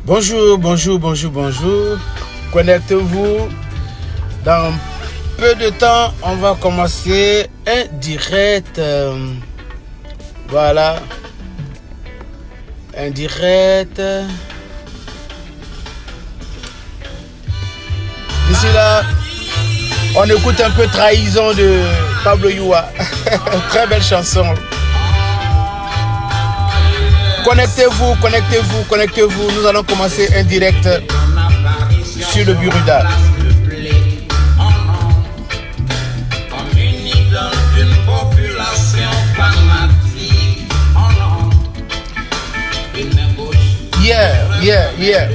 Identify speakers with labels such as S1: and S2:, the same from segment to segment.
S1: Bonjour, bonjour, bonjour, bonjour. Connectez-vous. Dans peu de temps, on va commencer un direct. Voilà. Un direct. D'ici là, on écoute un peu Trahison de Pablo Youa. Très belle chanson. Connectez-vous, connectez-vous, connectez-vous. Nous allons commencer un direct sur le Buruda. Yeah.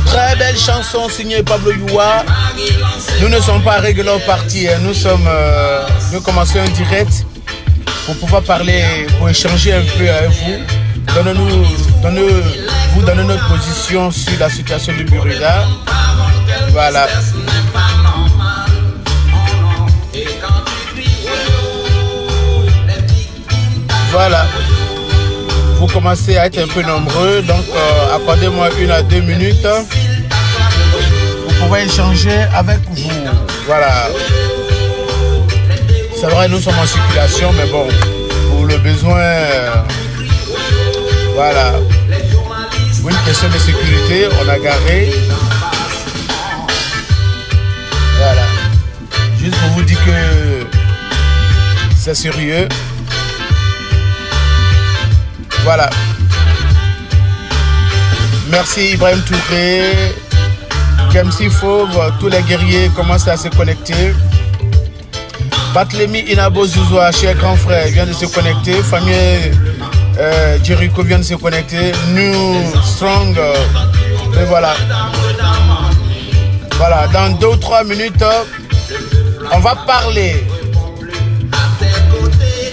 S1: Très belle chanson signée Pablo Youa. Nous ne sommes pas réguliers partis. Nous commençons un direct pour pouvoir parler, pour échanger un peu avec vous. Donnez notre position sur la situation du Buruda. Voilà. Voilà. Vous commencez à être un peu nombreux, donc accordez-moi 1 à 2 minutes. Vous pouvez échanger avec vous. Voilà. C'est vrai, nous sommes en circulation, mais bon, pour le besoin, voilà. Pour une question de sécurité, on a garé. Voilà. Juste pour vous dire que c'est sérieux. Voilà. Merci Ibrahim Touré, Kemsi Fauve, tous les guerriers commencent à se connecter. Batlemi Inabo Zouzoua, cher grand frère, vient de se connecter. Famille Jericho vient de se connecter. New Strong. Et voilà. Voilà, dans 2 ou 3 minutes, on va parler.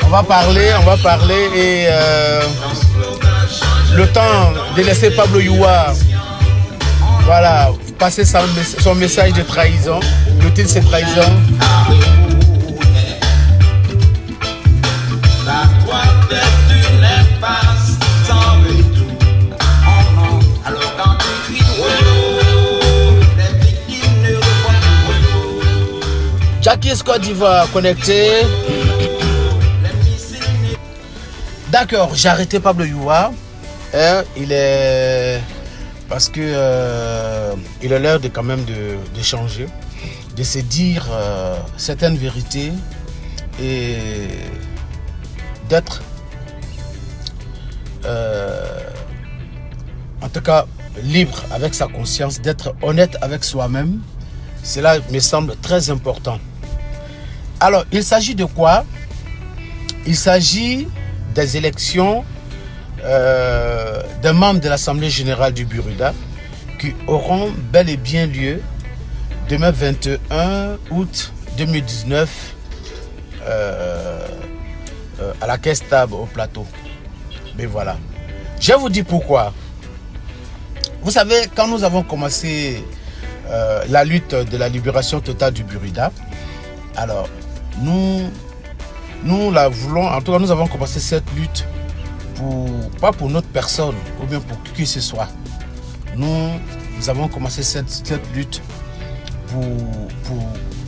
S1: On va parler et le temps de laisser Pablo Youa, voilà, passer son message de trahison. Le titre c'est Trahison. Jackie Scott va connecter. D'accord, j'ai arrêté Pablo Youa. Il est parce que il est l'heure de quand même de changer, de se dire certaines vérités et d'être en tout cas libre avec sa conscience, d'être honnête avec soi-même. Cela me semble très important. Alors, il s'agit de quoi? Il s'agit des élections des membres de l'Assemblée Générale du Buruda qui auront bel et bien lieu demain 21 août 2019 à la Caisse Table au plateau. Mais voilà. Je vous dis pourquoi. Vous savez, quand nous avons commencé la lutte de la libération totale du Buruda, alors nous la voulons, en tout cas nous avons commencé cette lutte pas pour notre personne ou bien pour qui que ce soit. Nous avons commencé cette lutte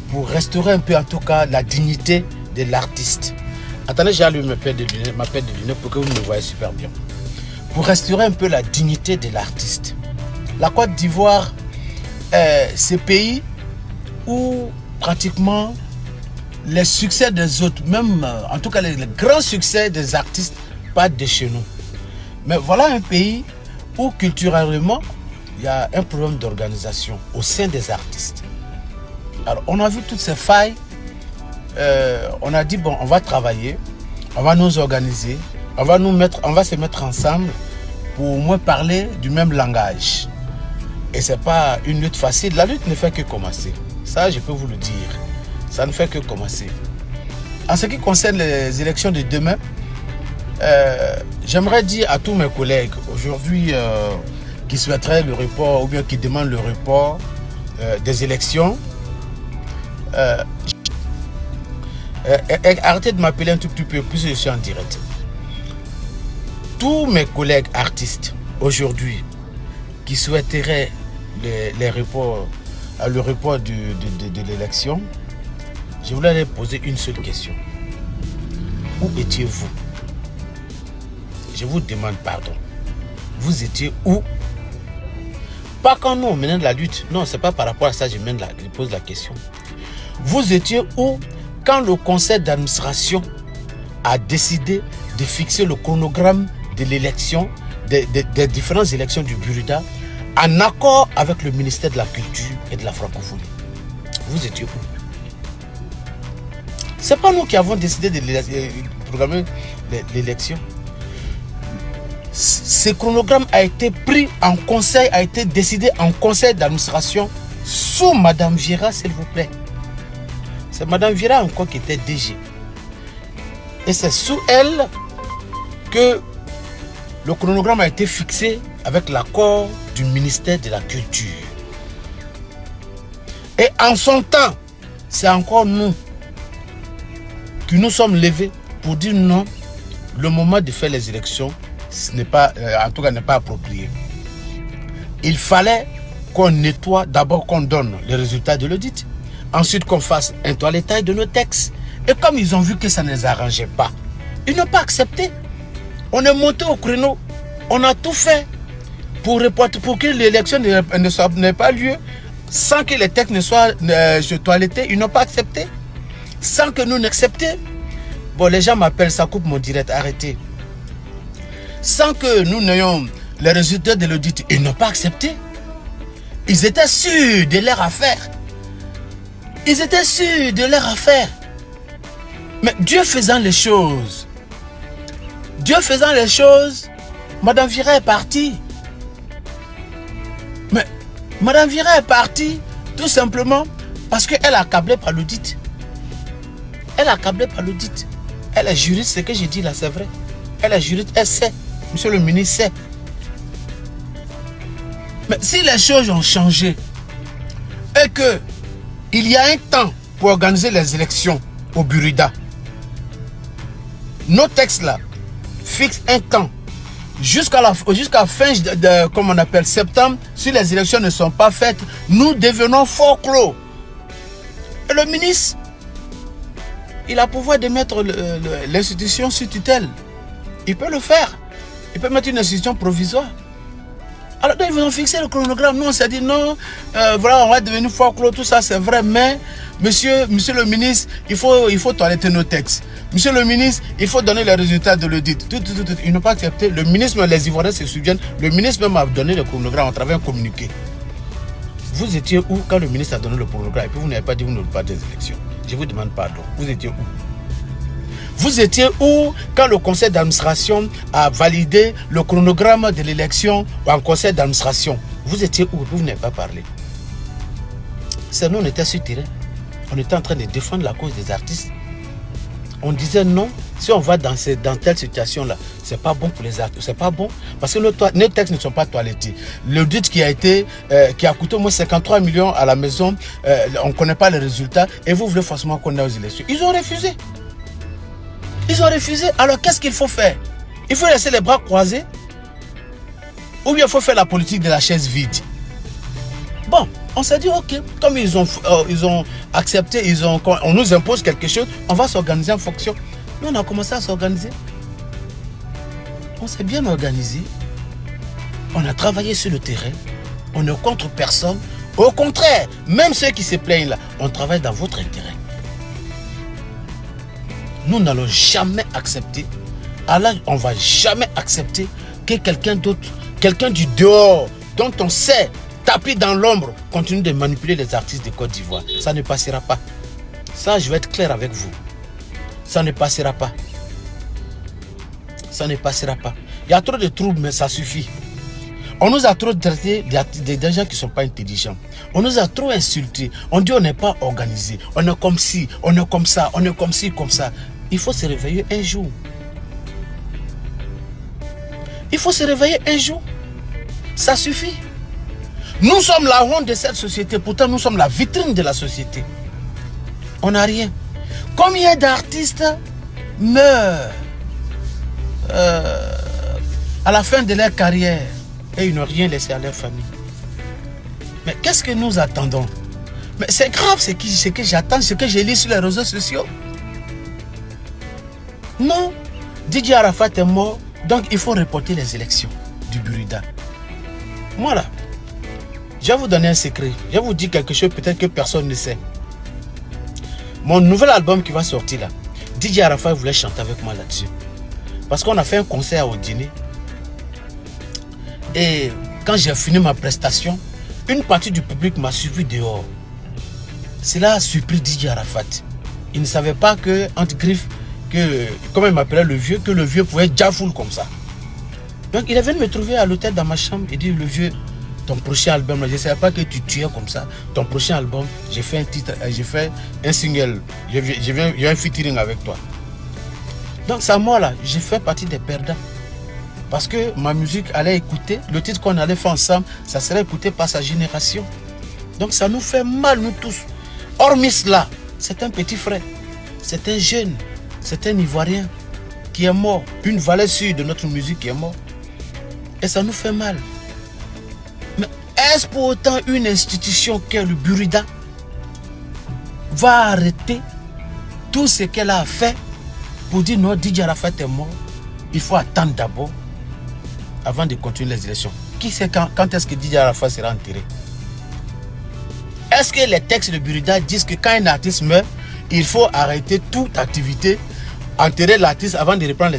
S1: pour restaurer un peu en tout cas la dignité de l'artiste. Attendez, j'ai allumé ma paire de lunettes pour que vous me voyez super bien. Pour restaurer un peu la dignité de l'artiste. La Côte d'Ivoire, c'est pays où pratiquement les succès des autres, même en tout cas les grands succès des artistes, partent de chez nous. Mais voilà un pays où culturellement, il y a un problème d'organisation au sein des artistes. Alors on a vu toutes ces failles. On a dit bon, on va travailler, on va nous organiser, on va se mettre ensemble pour au moins parler du même langage. Et c'est pas une lutte facile. La lutte ne fait que commencer. Ça, je peux vous le dire. Ça ne fait que commencer. En ce qui concerne les élections de demain, j'aimerais dire à tous mes collègues aujourd'hui qui souhaiteraient le report ou bien qui demandent le report des élections, arrêtez de m'appeler un tout petit peu plus, je suis en direct. Tous mes collègues artistes, aujourd'hui qui souhaiteraient le report de l'élection, je voulais leur poser une seule question. Où étiez-vous? Je vous demande pardon. Vous étiez où? Pas quand nous on menait de la lutte. Non, c'est pas par rapport à ça que je pose la question. Vous étiez où quand le conseil d'administration a décidé de fixer le chronogramme de l'élection, des différentes élections du Burida, en accord avec le ministère de la Culture et de la Francophonie? Vous étiez où? C'est pas nous qui avons décidé de programmer l'élection. Ce chronogramme a été pris en conseil, a été décidé en conseil d'administration sous Madame Vieira, s'il vous plaît. C'est Madame Vieira encore qui était DG. Et c'est sous elle que le chronogramme a été fixé avec l'accord du ministère de la Culture. Et en son temps, c'est encore nous qui nous sommes levés pour dire non, le moment de faire les élections, ce n'est pas, en tout cas, n'est pas approprié. Il fallait qu'on nettoie, d'abord qu'on donne les résultats de l'audit, ensuite qu'on fasse un toilettage de nos textes. Et comme ils ont vu que ça ne les arrangeait pas, ils n'ont pas accepté. On est monté au créneau, on a tout fait pour que l'élection n'ait pas lieu, sans que les textes ne soient toilettés. Ils n'ont pas accepté. Sans que nous n'acceptions. Bon, les gens m'appellent, ça coupe mon direct, arrêtez. Sans que nous n'ayons les résultats de l'audit, ils n'ont pas accepté. Ils étaient sûrs de leur affaire. Ils étaient sûrs de leur affaire. Mais Dieu faisant les choses, Madame Vieira est partie. Mais Madame Vieira est partie tout simplement parce qu'elle est accablée par l'audit. Elle est accablée par l'audit. Elle est juriste, ce que j'ai dit là, c'est vrai. Elle est juriste, elle sait. Monsieur le ministre sait. Mais si les choses ont changé et que il y a un temps pour organiser les élections au Burida, nos textes là fixent un temps jusqu'à fin comme on appelle septembre. Si les élections ne sont pas faites, nous devenons forclos. Et le ministre, il a le pouvoir de mettre l'institution sous tutelle. Il peut le faire. Il peut mettre une institution provisoire. Alors ils vont fixer le chronogramme. Nous on s'est dit non, voilà, on va devenir forclos, tout ça c'est vrai, mais monsieur le ministre, il faut toiletter nos textes. Monsieur le ministre, il faut donner les résultats de l'audit. Ils n'ont pas accepté. Le ministre, les Ivoiriens se souviennent, le ministre même a donné le chronogramme à travers un communiqué. Vous étiez où quand le ministre a donné le chronogramme et puis vous n'avez pas dit vous ne voulez pas des élections? Je vous demande pardon. Vous étiez où? Vous étiez où quand le conseil d'administration a validé le chronogramme de l'élection en conseil d'administration? Vous étiez où? Vous n'avez pas parlé. C'est nous, on était sur le terrain. On était en train de défendre la cause des artistes. On disait non, si on va dans telle situation-là, c'est pas bon pour les artistes. C'est pas bon parce que nos textes ne sont pas toilettés. L'audit qui a coûté au moins 53 millions à la maison, on ne connaît pas les résultats et vous voulez forcément qu'on aille aux élections. Ils ont refusé. Ils ont refusé. Alors qu'est-ce qu'il faut faire? Il faut laisser les bras croisés ou bien il faut faire la politique de la chaise vide. Bon, on s'est dit ok, comme ils ont accepté, on nous impose quelque chose, on va s'organiser en fonction. Nous on a commencé à s'organiser. On s'est bien organisé. On a travaillé sur le terrain. On ne contre personne. Au contraire, même ceux qui se plaignent là, on travaille dans votre intérêt. Nous n'allons jamais accepter, alors on ne va jamais accepter que quelqu'un d'autre, quelqu'un du dehors, dont on sait, tapis dans l'ombre, continue de manipuler les artistes de Côte d'Ivoire. Ça ne passera pas. Ça, je vais être clair avec vous. Ça ne passera pas. Ça ne passera pas. Il y a trop de troubles, mais ça suffit. On nous a trop traité des gens qui ne sont pas intelligents. On nous a trop insultés. On dit on n'est pas organisé. On est comme ci, on est comme ça, on est comme ci, comme ça. Il faut se réveiller un jour. Il faut se réveiller un jour. Ça suffit. Nous sommes la honte de cette société. Pourtant, nous sommes la vitrine de la société. On n'a rien. Combien d'artistes meurent à la fin de leur carrière et ils n'ont rien laissé à leur famille. Mais qu'est-ce que nous attendons? Mais c'est grave ce que j'attends, ce que je lis sur les réseaux sociaux. Non, Didier Arafat est mort, donc il faut reporter les élections du Burida. Voilà. Je vais vous donner un secret. Je vais vous dire quelque chose peut-être que personne ne sait. Mon nouvel album qui va sortir là, Didier Arafat voulait chanter avec moi là-dessus. Parce qu'on a fait un concert au dîner. Et quand j'ai fini ma prestation, une partie du public m'a suivi dehors. Cela a surpris Didier Arafat. Il ne savait pas que, entre griffes, que, comme il m'appelait le vieux, que le vieux pouvait être jafoul comme ça. Donc il est venu me trouver à l'hôtel dans ma chambre. Il dit, le vieux, ton prochain album, là, je ne savais pas que tu tuais comme ça. Ton prochain album, j'ai fait un titre, j'ai fait un single. J'ai un featuring avec toi. Donc ça moi là, j'ai fait partie des perdants. Parce que ma musique allait écouter, le titre qu'on allait faire ensemble, ça serait écouté par sa génération. Donc ça nous fait mal, nous tous. Hormis cela, c'est un petit frère, c'est un jeune, c'est un Ivoirien qui est mort. Une valeur sûre de notre musique qui est mort. Et ça nous fait mal. Mais est-ce pour autant une institution qu'est le Burida va arrêter tout ce qu'elle a fait pour dire non, Didier Arafat est mort? Il faut attendre d'abord avant de continuer les élections. Qui sait quand est-ce que Didier Arafat sera enterré? Est-ce que les textes de Burida disent que quand un artiste meurt, il faut arrêter toute activité, enterrer l'artiste avant de reprendre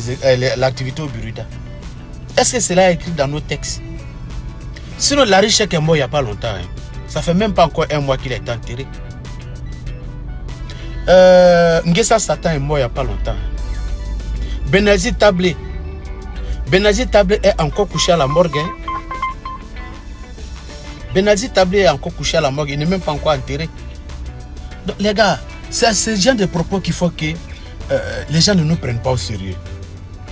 S1: l'activité au Burida? Est-ce que cela est écrit dans nos textes? Sinon, Larry Sheikh est mort il n'y a pas longtemps. Hein. Ça fait même pas encore un mois qu'il a été enterré. Nguessa Satan est mort il n'y a pas longtemps. Benazir Tablé. Benazir Tablé est encore couché à la morgue. Hein. Benazir Tablé est encore couché à la morgue. Il n'est même pas encore enterré. Donc, les gars, c'est ce genre de propos qu'il faut que les gens ne nous prennent pas au sérieux.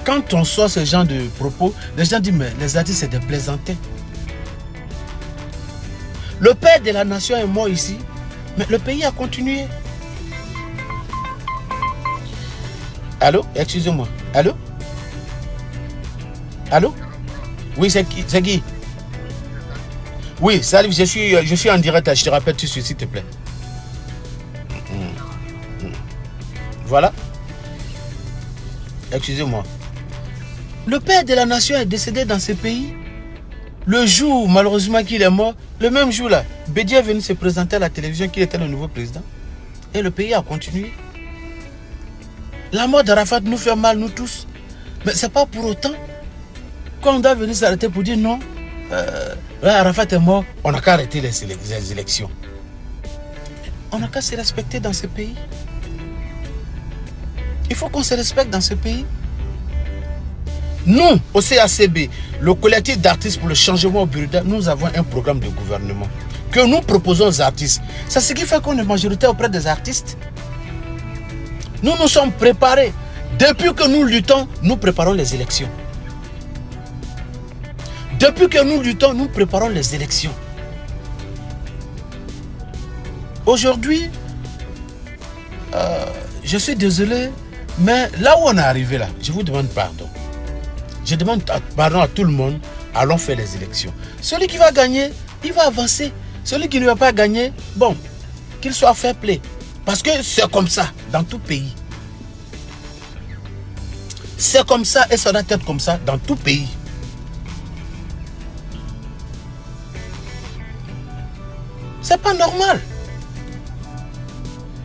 S1: Quand on sort ce genre de propos, les gens disent, mais les artistes, c'est des plaisantins. Le père de la nation est mort ici, mais le pays a continué. Allô? Excusez-moi. Allô? Allô? Oui, c'est qui? Oui, salut, je suis en direct, je te rappelle tout de suite, s'il te plaît. Voilà. Excusez-moi. Le père de la nation est décédé dans ce pays. Le jour, malheureusement, qu'il est mort, le même jour là, Bédié est venu se présenter à la télévision qu'il était le nouveau président. Et le pays a continué. La mort d'Arafat nous fait mal, nous tous. Mais ce n'est pas pour autant qu'on doit venir s'arrêter pour dire non, Arafat est mort, on n'a qu'à arrêter les élections. On n'a qu'à se respecter dans ce pays. Il faut qu'on se respecte dans ce pays. Nous, au CACB, le collectif d'artistes pour le changement au Burida, nous avons un programme de gouvernement que nous proposons aux artistes. C'est ce qui fait qu'on est majoritaire auprès des artistes. Nous nous sommes préparés. Depuis que nous luttons, nous préparons les élections. Depuis que nous luttons, nous préparons les élections. Aujourd'hui, je suis désolé, mais là où on est arrivé là, je vous demande pardon. Je demande pardon à tout le monde, allons faire les élections. Celui qui va gagner, il va avancer. Celui qui ne va pas gagner, bon, qu'il soit fair play. Parce que c'est comme ça dans tout pays. C'est comme ça et ça doit être comme ça dans tout pays. C'est pas normal.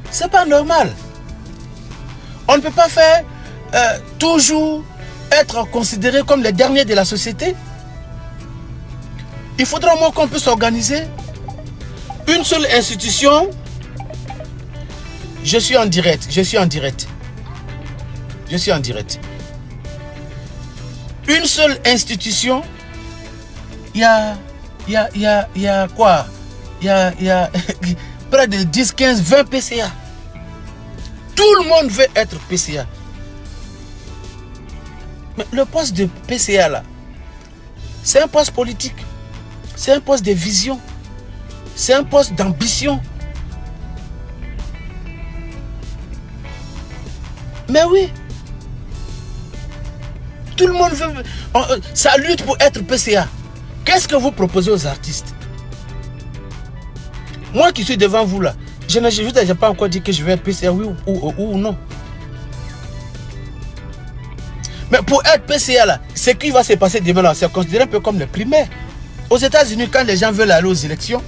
S1: C'est pas normal. On ne peut pas faire toujours être considéré comme les derniers de la société. Il faudra au moins qu'on puisse organiser une seule institution. Je suis en direct. Une seule institution. Il y a quoi? Il y a près de 10, 15, 20 PCA. Tout le monde veut être PCA. Mais le poste de PCA là, c'est un poste politique. C'est un poste de vision. C'est un poste d'ambition. Mais oui. Tout le monde veut. Ça lutte pour être PCA. Qu'est-ce que vous proposez aux artistes? Moi qui suis devant vous là, je n'ai pas encore dit que je vais être PCA, oui ou non. Mais pour être PCA là, ce qui va se passer demain là, c'est considéré un peu comme les primaires. Aux États-Unis, quand les gens veulent aller aux élections,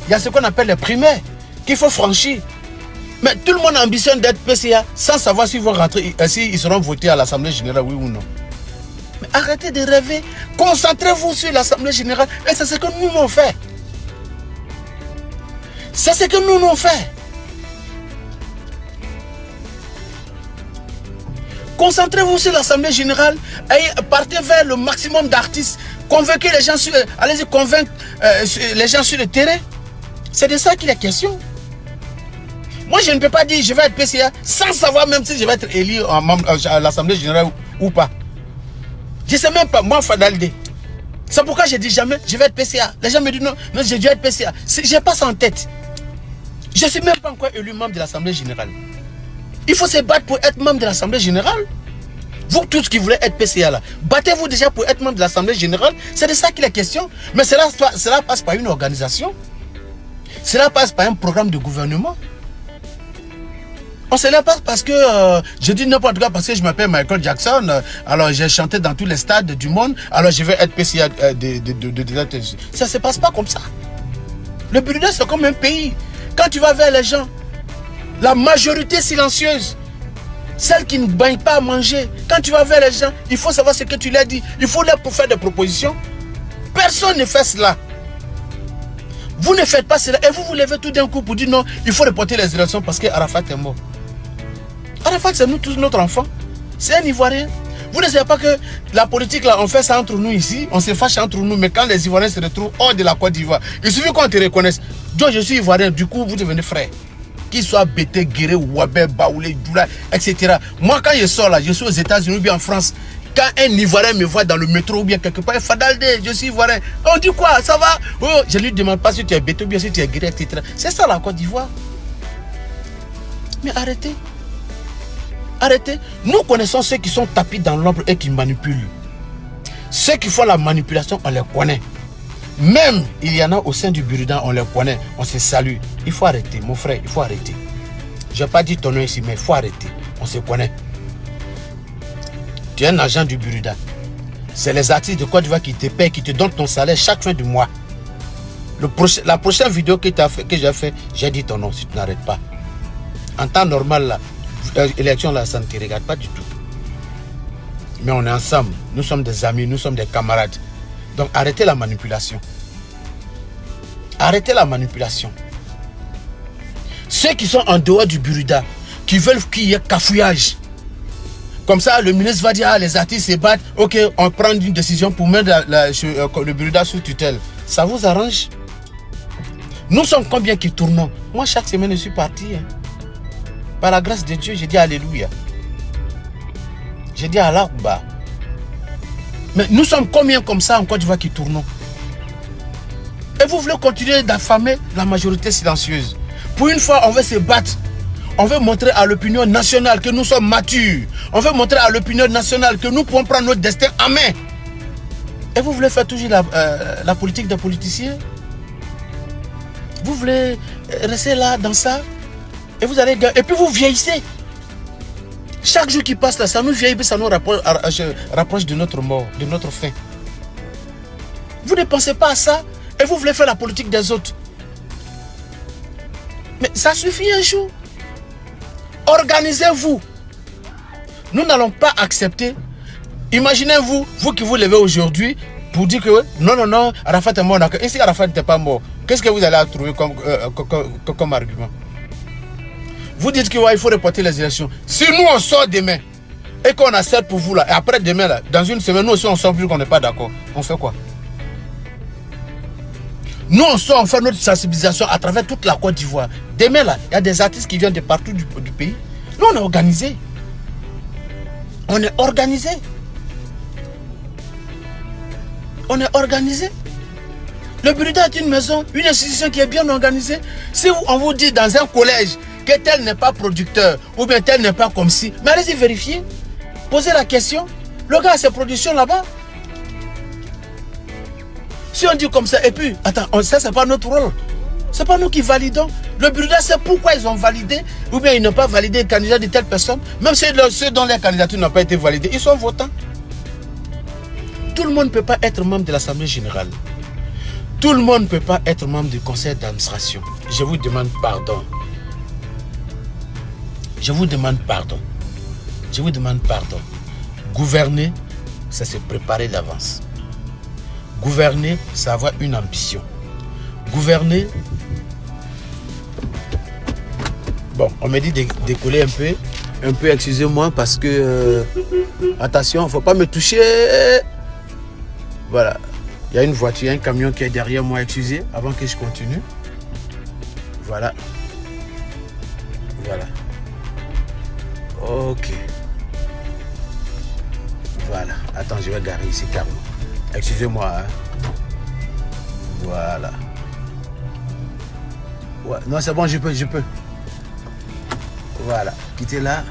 S1: il y a ce qu'on appelle les primaires qu'il faut franchir. Mais tout le monde ambitionne d'être PCA sans savoir s'ils vont rentrer, s'ils seront votés à l'Assemblée générale, oui ou non. Mais arrêtez de rêver. Concentrez-vous sur l'Assemblée générale. Et c'est ce que nous avons fait. C'est ce que nous avons fait. Concentrez-vous sur l'Assemblée générale et partez vers le maximum d'artistes. Convainquez les gens sur, allez-y convaincre les gens sur le terrain. C'est de ça qu'il est question. Moi, je ne peux pas dire je vais être PCA sans savoir même si je vais être élu à l'Assemblée générale ou pas. Je ne sais même pas, moi, Fadaldé. C'est pourquoi je dis jamais je vais être PCA. Les gens me disent non, non, je vais être PCA. Je n'ai pas ça en tête. Je ne suis même pas encore élu membre de l'Assemblée générale. Il faut se battre pour être membre de l'Assemblée générale. Vous tous qui voulez être PCA là, battez-vous déjà pour être membre de l'Assemblée générale. C'est de ça qu'il est question. Mais cela passe par une organisation. Cela passe par un programme de gouvernement. On se lève pas parce que je dis n'importe quoi parce que je m'appelle Michael Jackson. Alors j'ai chanté dans tous les stades du monde. Alors je vais être PCA ça ne se passe pas comme ça. Le Burundi c'est comme un pays. Quand tu vas vers les gens, la majorité silencieuse, celle qui ne baigne pas à manger, quand tu vas vers les gens, il faut savoir ce que tu leur dis. Il faut leur faire des propositions. Personne ne fait cela. Vous ne faites pas cela et vous vous levez tout d'un coup pour dire non, il faut reporter les élections parce que Arafat est mort. Arafat, c'est nous tous notre enfant. C'est un Ivoirien. Vous ne savez pas que la politique, là, on fait ça entre nous ici, on se fâche entre nous, mais quand les Ivoiriens se retrouvent hors de la Côte d'Ivoire, il suffit qu'on te reconnaisse. Donc, je suis Ivoirien, du coup, vous devenez frère. Qu'il soit Bété, Guéré, Ouabé, Baoulé, Doula, etc. Moi, quand je sors là, je suis aux États-Unis ou bien en France, quand un Ivoirien me voit dans le métro ou bien quelque part, Fadaldé, je suis Ivoirien. On dit quoi? Ça va? Oh, je ne lui demande pas si tu es Bété ou bien si tu es Guéré, etc. C'est ça la Côte d'Ivoire. Mais arrêtez. Arrêtez. Nous connaissons ceux qui sont tapis dans l'ombre et qui manipulent. Ceux qui font la manipulation, on les connaît. Même, il y en a au sein du Burundi, on les connaît. On se salue. Il faut arrêter, mon frère, il faut arrêter. Je n'ai pas dit ton nom ici, mais il faut arrêter. On se connaît. Tu es un agent du Burundi. C'est les artistes de Côte d'Ivoire qui te payent, qui te donnent ton salaire chaque fin du mois. La prochaine vidéo que j'ai fait, j'ai dit ton nom si tu n'arrêtes pas. En temps normal, là, l'élection, là, ça ne te regarde pas du tout. Mais on est ensemble. Nous sommes des amis, nous sommes des camarades. Donc arrêtez la manipulation. Arrêtez la manipulation. Ceux qui sont en dehors du Burundi, qui veulent qu'il y ait cafouillage. Comme ça, le ministre va dire, ah, les artistes se battent, ok, on prend une décision pour mettre le Burundi sous tutelle. Ça vous arrange? Nous sommes combien qui tournons? Moi, chaque semaine, je suis parti. Hein. Par la grâce de Dieu, j'ai dit Alléluia. J'ai dit Allah Akbar. Mais nous sommes combien comme ça en Côte d'Ivoire qui tournons? Et vous voulez continuer d'affamer la majorité silencieuse? Pour une fois, on veut se battre. On veut montrer à l'opinion nationale que nous sommes matures. On veut montrer à l'opinion nationale que nous pouvons prendre notre destin en main. Et vous voulez faire toujours la politique des politiciens? Vous voulez rester là dans ça? Et vous allez gagner. Et puis vous vieillissez. Chaque jour qui passe là, ça nous vieillit, ça nous rapproche de notre mort, de notre fin. Vous ne pensez pas à ça et vous voulez faire la politique des autres. Mais ça suffit un jour. Organisez-vous. Nous n'allons pas accepter. Imaginez-vous, vous qui vous levez aujourd'hui pour dire que non, non, non, Arafat est mort. Et si Arafat n'était pas mort, qu'est-ce que vous allez trouver comme argument? Vous dites qu'il faut reporter les élections. Si nous on sort demain et qu'on accepte pour vous là, et après demain là, dans une semaine, nous aussi on sort plus qu'on n'est pas d'accord. On fait quoi? Nous on sort, on fait notre sensibilisation à travers toute la Côte d'Ivoire. Demain là, il y a des artistes qui viennent de partout du pays. Nous on est organisés. On est organisés. On est organisés. Le Burundi est une maison, une institution qui est bien organisée. Si on vous dit dans un collège que tel n'est pas producteur, ou bien tel n'est pas comme si, mais allez-y vérifier. Posez la question. Le gars a ses productions là-bas. Si on dit comme ça, et puis, attends, ça, c'est pas notre rôle. C'est pas nous qui validons. Le Burkina, c'est pourquoi ils ont validé, ou bien ils n'ont pas validé le candidat de telle personne. Même ceux dont les candidatures n'ont pas été validées, ils sont votants. Tout le monde ne peut pas être membre de l'Assemblée générale. Tout le monde ne peut pas être membre du conseil d'administration. Je vous demande pardon. Je vous demande pardon. Je vous demande pardon. Gouverner, c'est se préparer d'avance. Gouverner, c'est avoir une ambition. Gouverner, bon, on me dit de décoller un peu, excusez-moi, parce que, attention, il ne faut pas me toucher. Voilà, il y a une voiture, un camion qui est derrière moi, excusez, avant que je continue. Voilà. Voilà. Ok. Voilà, attends, je vais garer ici, carrément. Excusez-moi, hein. Voilà. Ouais, non, c'est bon, je peux. Voilà, quittez là.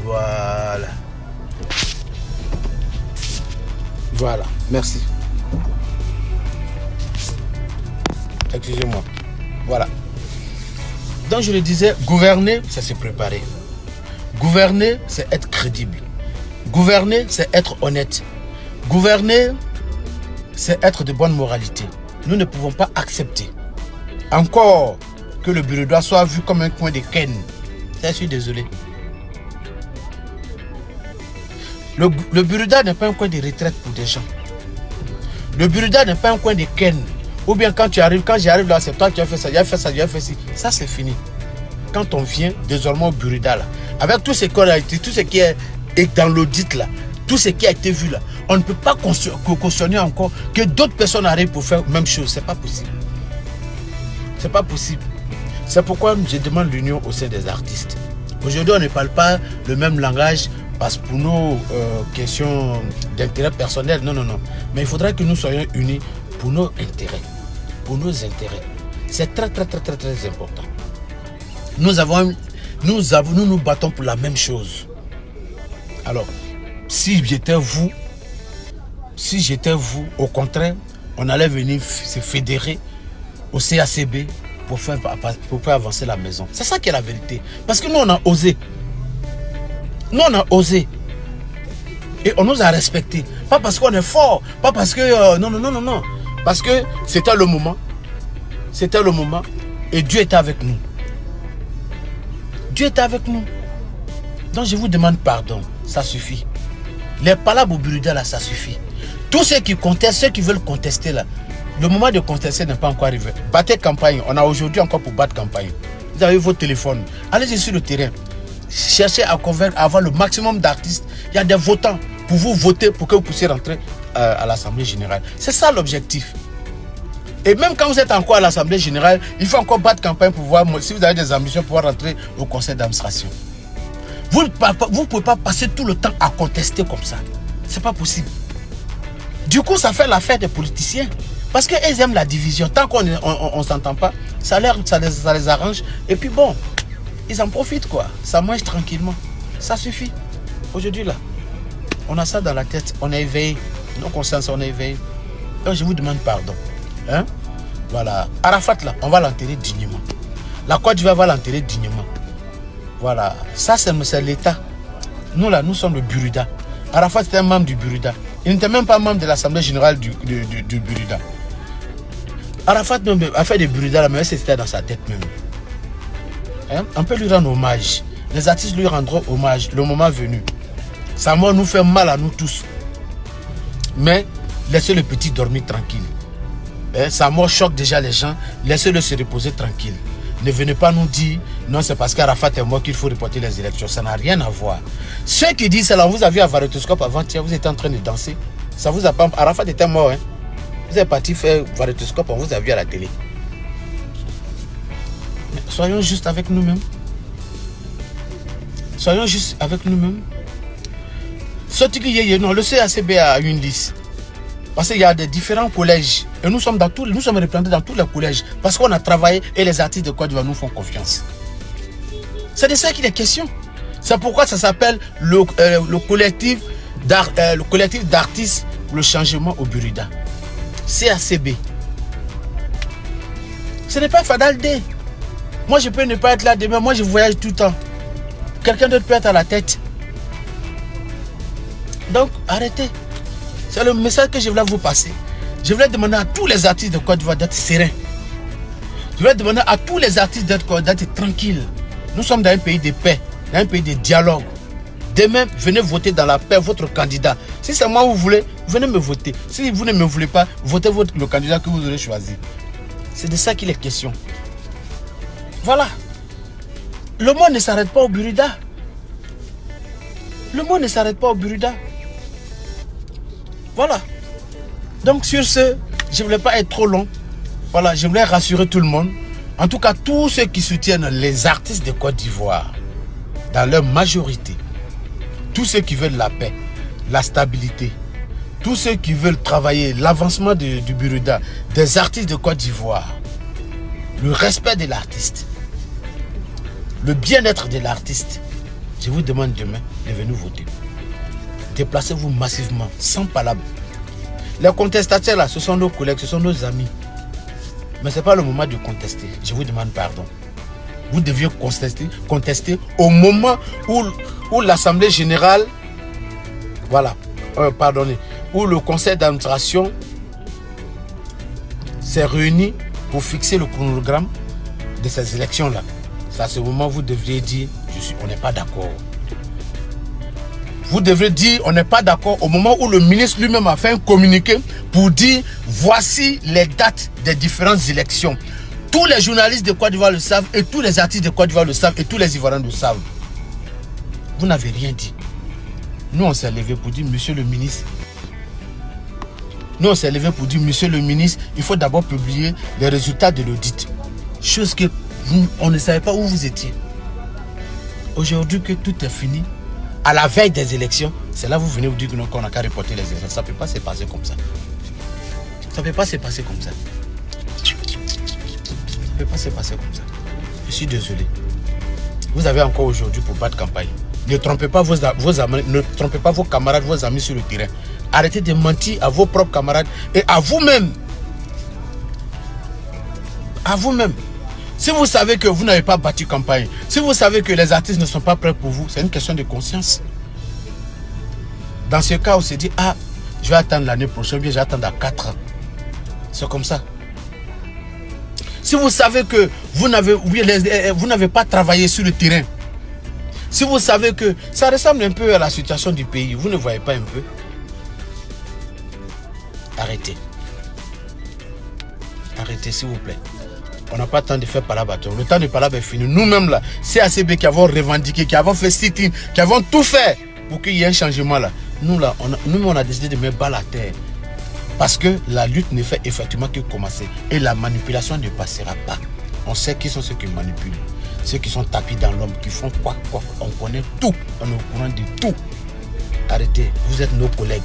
S1: Voilà. Voilà, merci. Excusez-moi. Voilà. Donc je le disais, gouverner, c'est se préparer. Gouverner, c'est être crédible. Gouverner, c'est être honnête. Gouverner, c'est être de bonne moralité. Nous ne pouvons pas accepter encore que le Burkina soit vu comme un coin de Ken. Je suis désolé. Le Burkina n'est pas un coin de retraite pour des gens. Le Burkina n'est pas un coin de Ken. Ou bien quand j'arrive là, c'est toi qui as fait ça, il a fait ça, il a fait ci. Ça, c'est fini. Quand on vient désormais au Burkina, là, avec tout ce qu'on a été, tout ce qui est dans l'audit là, tout ce qui a été vu là, on ne peut pas cautionner encore que d'autres personnes arrivent pour faire la même chose. C'est pas possible. C'est pas possible. C'est pourquoi je demande l'union au sein des artistes. Aujourd'hui, on ne parle pas le même langage parce que pour nos questions d'intérêt personnel, non. Mais il faudra que nous soyons unis pour nos intérêts. Pour nos intérêts. C'est très important. Nous nous battons pour la même chose. Alors, si j'étais vous, au contraire, on allait venir se fédérer au CACB pour faire avancer la maison. C'est ça qui est la vérité. Parce que nous, on a osé. Nous, on a osé. Et on nous a respectés. Pas parce qu'on est fort. Pas parce que... non. Parce que c'était le moment. C'était le moment. Et Dieu était avec nous. Dieu était avec nous. Donc je vous demande pardon. Ça suffit. Les palabres au Burkina là, ça suffit. Tous ceux qui contestent, ceux qui veulent contester là, le moment de contester n'est pas encore arrivé. Battez campagne. On a aujourd'hui encore pour battre campagne. Vous avez vos téléphones. Allez-y sur le terrain. Cherchez à convaincre, à avoir le maximum d'artistes. Il y a des votants pour vous voter pour que vous puissiez rentrer à l'Assemblée générale. C'est ça l'objectif. Et même quand vous êtes encore à l'Assemblée générale, il faut encore battre campagne pour voir si vous avez des ambitions pour rentrer au conseil d'administration. Vous ne pouvez pas passer tout le temps à contester comme ça. C'est pas possible. Du coup, ça fait l'affaire des politiciens. Parce qu'ils aiment la division. Tant qu'on ne s'entend pas, ça les arrange. Et puis bon, ils en profitent quoi. Ça mange tranquillement. Ça suffit. Aujourd'hui là, on a ça dans la tête. On est éveillé. Nos consciences, on est éveillé. Donc je vous demande pardon. Hein? Voilà. Arafat là, on va l'enterrer dignement. La Côte d'Ivoire va l'enterrer dignement. Voilà. Ça c'est l'État. Nous là, nous sommes le Burkina. Arafat était un membre du Burkina. Il n'était même pas membre de l'Assemblée générale du Burkina. Arafat même a fait des Burkina là, mais c'était dans sa tête même. Hein? On peut lui rendre hommage. Les artistes lui rendront hommage le moment venu. Sa mort nous fait mal à nous tous. Mais laissez le petit dormir tranquille. Hein? Sa mort choque déjà les gens. Laissez-le se reposer tranquille. Ne venez pas nous dire non, c'est parce qu'Arafat est mort qu'il faut reporter les élections. Ça n'a rien à voir. Ceux qui disent cela, vous avez vu à Varétoscope avant-hier, vous étiez en train de danser. Ça vous a pas. Arafat était mort. Hein? Vous êtes parti faire Varétoscope, on vous a vu à la télé. Mais soyons justes avec nous-mêmes. Soyons justes avec nous-mêmes. Non, le CACB a une liste. Parce qu'il y a des différents collèges. Et nous sommes représentés dans tous les collèges. Parce qu'on a travaillé et les artistes de Côte d'Ivoire nous font confiance. C'est de ça qu'il est question. C'est pourquoi ça s'appelle le collectif d'artistes le changement au Burida. CACB. Ce n'est pas Fadal D. Moi, je peux ne pas être là demain. Moi, je voyage tout le temps. Quelqu'un d'autre peut être à la tête. Donc, arrêtez. C'est le message que je voulais vous passer. Je voulais demander à tous les artistes de Côte d'Ivoire d'être sereins. Je voulais demander à tous les artistes d'être tranquilles. Nous sommes dans un pays de paix, dans un pays de dialogue. Demain, venez voter dans la paix votre candidat. Si c'est moi que vous voulez, venez me voter. Si vous ne me voulez pas, votez le candidat que vous aurez choisi. C'est de ça qu'il est question. Voilà. Le monde ne s'arrête pas au Burida. Le monde ne s'arrête pas au Burida. Voilà. Donc sur ce, je ne voulais pas être trop long. Voilà, je voulais rassurer tout le monde. En tout cas, tous ceux qui soutiennent les artistes de Côte d'Ivoire, dans leur majorité, tous ceux qui veulent la paix, la stabilité, tous ceux qui veulent travailler l'avancement du Burida, des artistes de Côte d'Ivoire, le respect de l'artiste, le bien-être de l'artiste, je vous demande demain de venir voter. Déplacez-vous massivement, sans palabres. Les contestataires là, ce sont nos collègues, ce sont nos amis. Mais ce n'est pas le moment de contester. Je vous demande pardon. Vous deviez contester au moment où l'Assemblée générale, voilà, pardonnez, où le conseil d'administration s'est réuni pour fixer le chronogramme de ces élections-là. C'est à ce moment où vous devriez dire, on n'est pas d'accord. Vous devrez dire, on n'est pas d'accord au moment où le ministre lui-même a fait un communiqué pour dire, voici les dates des différentes élections. Tous les journalistes de Côte d'Ivoire le savent et tous les artistes de Côte d'Ivoire le savent et tous les Ivoiriens le savent. Vous n'avez rien dit. Nous, on s'est levé pour dire, monsieur le ministre. Nous, on s'est levé pour dire, monsieur le ministre, il faut d'abord publier les résultats de l'audit. Chose que on ne savait pas où vous étiez. Aujourd'hui que tout est fini, à la veille des élections, c'est là que vous venez vous dire qu'on n'a qu'à reporter les élections. Ça ne peut pas se passer comme ça. Ça ne peut pas se passer comme ça. Ça ne peut pas se passer comme ça. Je suis désolé. Vous avez encore aujourd'hui pour battre campagne. Ne trompez pas vos amis, ne trompez pas vos camarades, vos amis sur le terrain. Arrêtez de mentir à vos propres camarades et à vous-même. À vous-même. Si vous savez que vous n'avez pas battu campagne, si vous savez que les artistes ne sont pas prêts pour vous, c'est une question de conscience. Dans ce cas, on se dit, ah, je vais attendre l'année prochaine, bien je vais attendre à 4 ans. C'est comme ça. Si vous savez que vous n'avez pas travaillé sur le terrain, si vous savez que ça ressemble un peu à la situation du pays, vous ne voyez pas un peu, arrêtez. Arrêtez, s'il vous plaît. On n'a pas le temps de faire palabre. Le temps de palabre est fini. Nous-mêmes là, CACB qui avons revendiqué, qui avons fait sit-in, qui avons tout fait pour qu'il y ait un changement là. Nous là, on a décidé de mettre balle à terre. Parce que la lutte ne fait effectivement que commencer. Et la manipulation ne passera pas. On sait qui sont ceux qui manipulent. Ceux qui sont tapis dans l'ombre, qui font quoi. On connaît tout. On est au courant de tout. Arrêtez. Vous êtes nos collègues.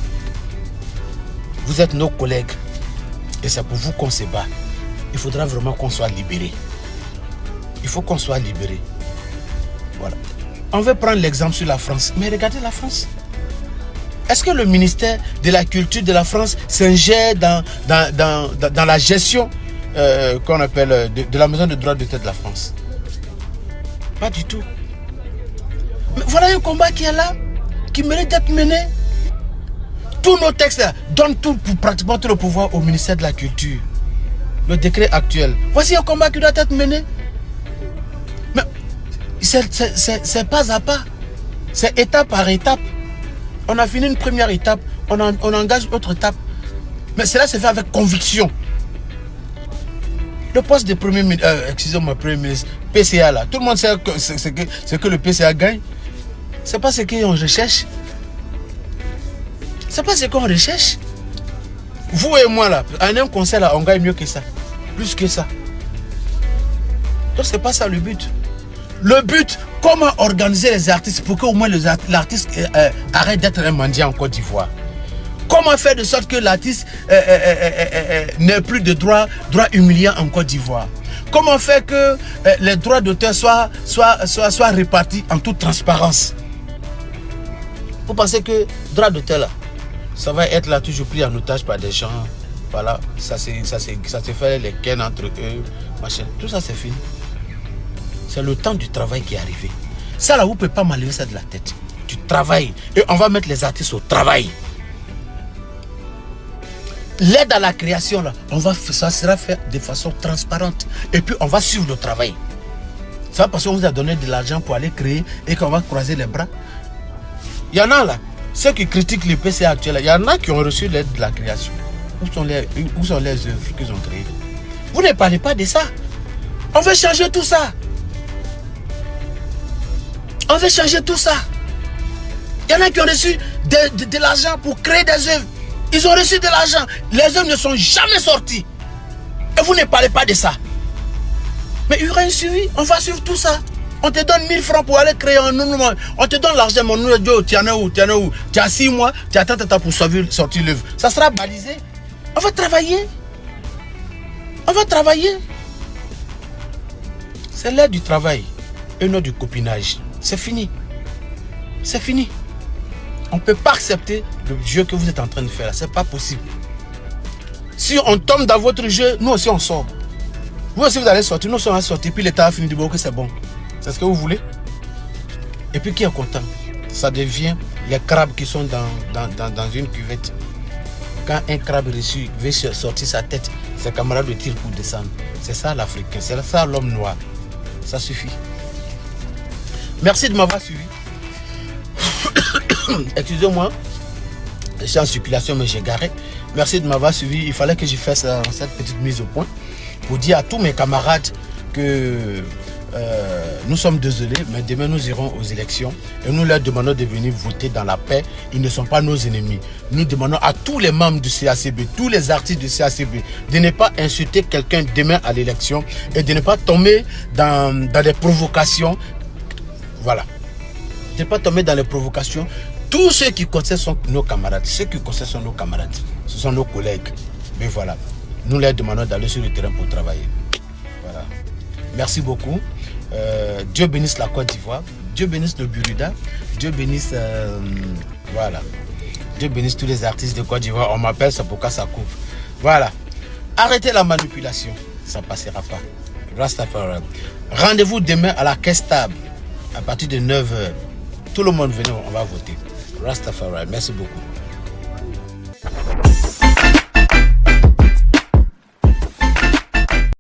S1: Vous êtes nos collègues. Et c'est pour vous qu'on se bat. Il faudra vraiment qu'on soit libéré. Il faut qu'on soit libéré. Voilà. On veut prendre l'exemple sur la France. Mais regardez la France. Est-ce que le ministère de la Culture de la France s'ingère dans la gestion qu'on appelle de la maison de droit d'auteur de la France? Pas du tout. Mais voilà un combat qui est là, qui mérite d'être mené. Tous nos textes là, donnent pratiquement tout le pouvoir au ministère de la Culture. Le décret actuel. Voici un combat qui doit être mené. Mais c'est pas à pas. C'est étape par étape. On a fini une première étape. On engage une autre étape. Mais cela se fait avec conviction. Le poste de premier ministre, excusez-moi, premier ministre, PCA là. Tout le monde sait ce que le PCA gagne. C'est pas ce qu'on recherche. C'est pas ce qu'on recherche. Vous et moi là, en un concert là, on gagne mieux que ça. Plus que ça. Donc c'est pas ça le but. Le but, comment organiser les artistes pour qu'au moins l'artiste arrête d'être un mendiant en Côte d'Ivoire. Comment faire de sorte que l'artiste n'ait plus de droits humiliants en Côte d'Ivoire. Comment faire que les droits d'auteur soient répartis en toute transparence. Vous pensez que droit d'auteur là, ça va être là toujours pris en otage par des gens. Voilà, ça se fait les ken entre eux, machin. Tout ça c'est fini. C'est le temps du travail qui est arrivé. Ça là, vous ne pouvez pas m'enlever ça de la tête. Du travail. Et on va mettre les artistes au travail. L'aide à la création, là, ça sera fait de façon transparente. Et puis, on va suivre le travail. Ça, parce qu'on vous a donné de l'argent pour aller créer et qu'on va croiser les bras. Il y en a là, ceux qui critiquent le PC actuel, il y en a qui ont reçu l'aide de la création. Où sont les œuvres qu'ils ont créées? Vous ne parlez pas de ça. On veut changer tout ça. On veut changer tout ça. Il y en a qui ont reçu de l'argent pour créer des œuvres. Ils ont reçu de l'argent. Les œuvres ne sont jamais sorties. Et vous ne parlez pas de ça. Mais il y aura un suivi. On va suivre tout ça. On te donne 1000 francs pour aller créer un nom. On te donne l'argent. Mon nom, tu en es où? Tu as 6 mois. Tu attends pour sortir l'œuvre. Ça sera balisé. On va travailler. On va travailler. C'est l'heure du travail et non du copinage. C'est fini. C'est fini. On ne peut pas accepter le jeu que vous êtes en train de faire. Ce n'est pas possible. Si on tombe dans votre jeu, nous aussi on sort. Vous aussi vous allez sortir, nous aussi on va sortir. Puis l'État a fini de dire que c'est bon. C'est ce que vous voulez. Et puis qui est content? Ça devient les crabes qui sont dans une cuvette. Quand un crabe reçu veut sortir sa tête, ses camarades le tirent pour descendre. C'est ça l'Africain, c'est ça l'homme noir. Ça suffit. Merci de m'avoir suivi. Excusez-moi, je suis en circulation mais j'ai garé. Merci de m'avoir suivi. Il fallait que je fasse cette petite mise au point pour dire à tous mes camarades que nous sommes désolés, mais demain nous irons aux élections et nous leur demandons de venir voter dans la paix. Ils ne sont pas nos ennemis. Nous demandons à tous les membres du CACB, tous les artistes du CACB, de ne pas insulter quelqu'un demain à l'élection et de ne pas tomber dans des provocations. Voilà. De ne pas tomber dans les provocations. Tous ceux qui concernent sont nos camarades. Ceux qui concernent sont nos camarades. Ce sont nos collègues. Mais voilà. Nous leur demandons d'aller sur le terrain pour travailler. Voilà. Merci beaucoup. Dieu bénisse la Côte d'Ivoire. Dieu bénisse le Buruda. Dieu bénisse... voilà. Dieu bénisse tous les artistes de Côte d'Ivoire. On m'appelle, c'est pourquoi ça coupe. Voilà. Arrêtez la manipulation. Ça ne passera pas. Rastafari. Rendez-vous demain à la caisse table. À partir de 9h. Tout le monde venez, on va voter. Rastafari. Merci beaucoup.